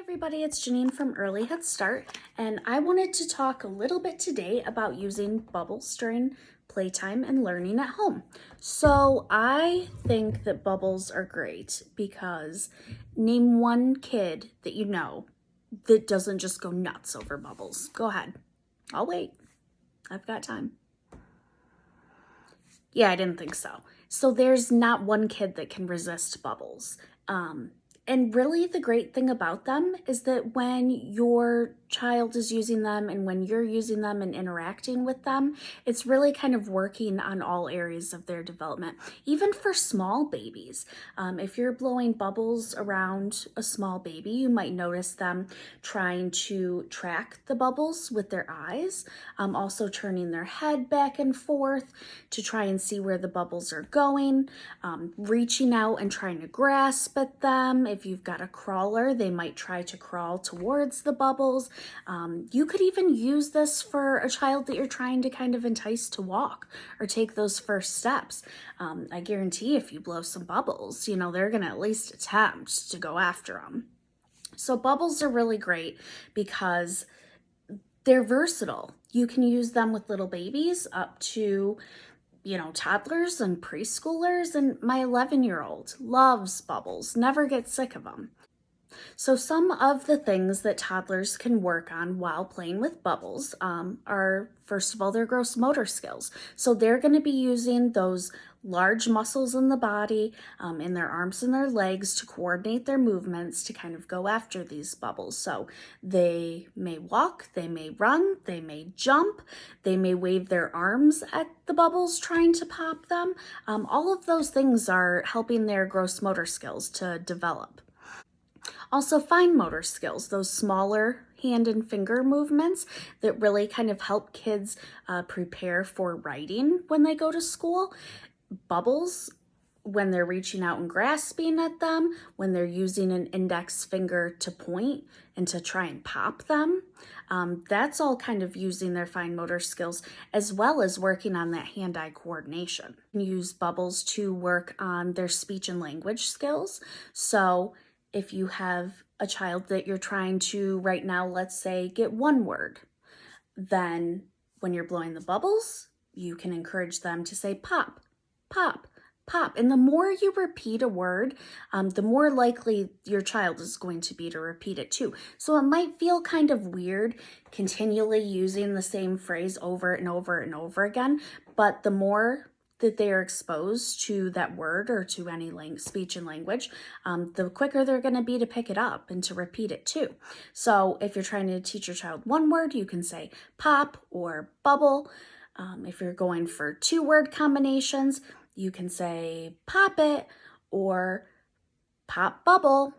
everybody, it's Janine from Early Head Start, and I wanted to talk a little bit today about using bubbles during playtime and learning at home. So I think that bubbles are great because name one kid that you know that doesn't just go nuts over bubbles. Go ahead. I'll wait. I've got time. Yeah, I didn't think so. So there's not one kid that can resist bubbles. And really the great thing about them is that when your child is using them and when you're using them and interacting with them, it's really kind of working on all areas of their development, even for small babies. If you're blowing bubbles around a small baby, you might notice them trying to track the bubbles with their eyes, also turning their head back and forth to try and see where the bubbles are going, reaching out and trying to grasp at them. If you've got a crawler, they might try to crawl towards the bubbles. You could even use this for a child that you're trying to kind of entice to walk or take those first steps. I guarantee if you blow some bubbles, they're going to at least attempt to go after them. So bubbles are really great because they're versatile. You can use them with little babies up to toddlers and preschoolers, and my 11-year-old loves bubbles, never gets sick of them. So some of the things that toddlers can work on while playing with bubbles are, first of all, their gross motor skills. So they're going to be using those large muscles in the body, in their arms and their legs to coordinate their movements to kind of go after these bubbles. So they may walk, they may run, they may jump, they may wave their arms at the bubbles trying to pop them. All of those things are helping their gross motor skills to develop. Also, fine motor skills, those smaller hand and finger movements that really kind of help kids prepare for writing when they go to school. Bubbles, when they're reaching out and grasping at them, when they're using an index finger to point and to try and pop them. That's all kind of using their fine motor skills as well as working on that hand-eye coordination. You can use bubbles to work on their speech and language skills. So if you have a child that you're trying to right now, let's say, get one word, then when you're blowing the bubbles, you can encourage them to say pop, pop, pop. And the more you repeat a word, the more likely your child is going to be to repeat it too. So it might feel kind of weird continually using the same phrase over and over and over again, but the more that they are exposed to that word or to any speech and language, the quicker they're going to be to pick it up and to repeat it too. So if you're trying to teach your child one word, you can say pop or bubble. If you're going for 2-word combinations, you can say pop it or pop bubble.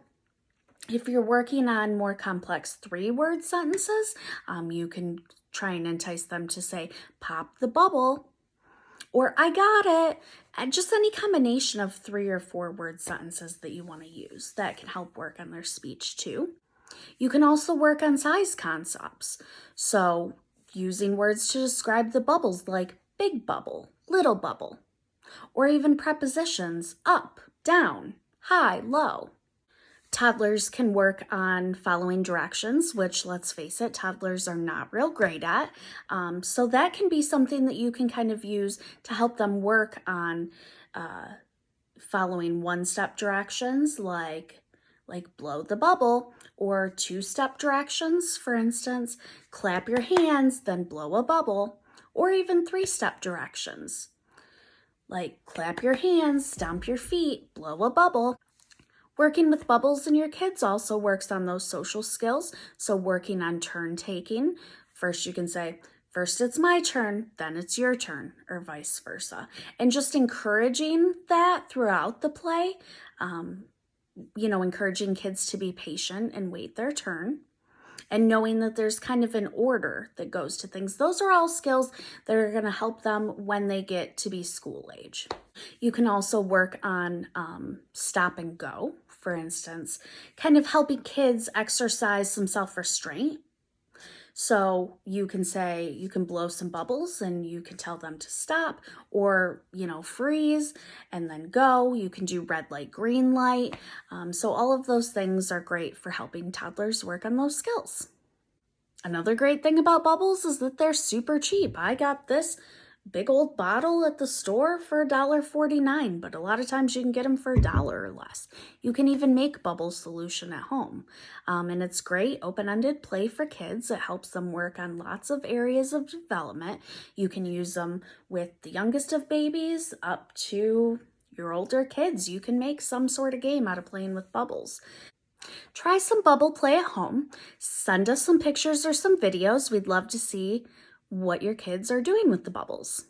If you're working on more complex 3-word sentences, you can try and entice them to say pop the bubble or I got it. And just any combination of 3 or 4-word sentences that you want to use that can help work on their speech too. You can also work on size concepts. So using words to describe the bubbles like big bubble, little bubble, or even prepositions up, down, high, low. Toddlers can work on following directions, which, let's face it, toddlers are not real great at. So that can be something that you can kind of use to help them work on following 1-step directions like blow the bubble, or 2-step directions, for instance, clap your hands, then blow a bubble, or even 3-step directions like clap your hands, stomp your feet, blow a bubble. Working with bubbles in your kids also works on those social skills. So working on turn taking. First you can say, first it's my turn, then it's your turn, or vice versa. And just encouraging that throughout the play, encouraging kids to be patient and wait their turn. And knowing that there's kind of an order that goes to things. Those are all skills that are going to help them when they get to be school age. You can also work on stop and go, for instance, kind of helping kids exercise some self-restraint. So you can say, you can blow some bubbles and you can tell them to stop, or, freeze and then go. You can do red light, green light. So all of those things are great for helping toddlers work on those skills. Another great thing about bubbles is that they're super cheap. I got this big old bottle at the store for $1.49, but a lot of times you can get them for $1 or less. You can even make bubble solution at home. And it's great open-ended play for kids. It helps them work on lots of areas of development. You can use them with the youngest of babies up to your older kids. You can make some sort of game out of playing with bubbles. Try some bubble play at home. Send us some pictures or some videos. We'd love to see what your kids are doing with the bubbles.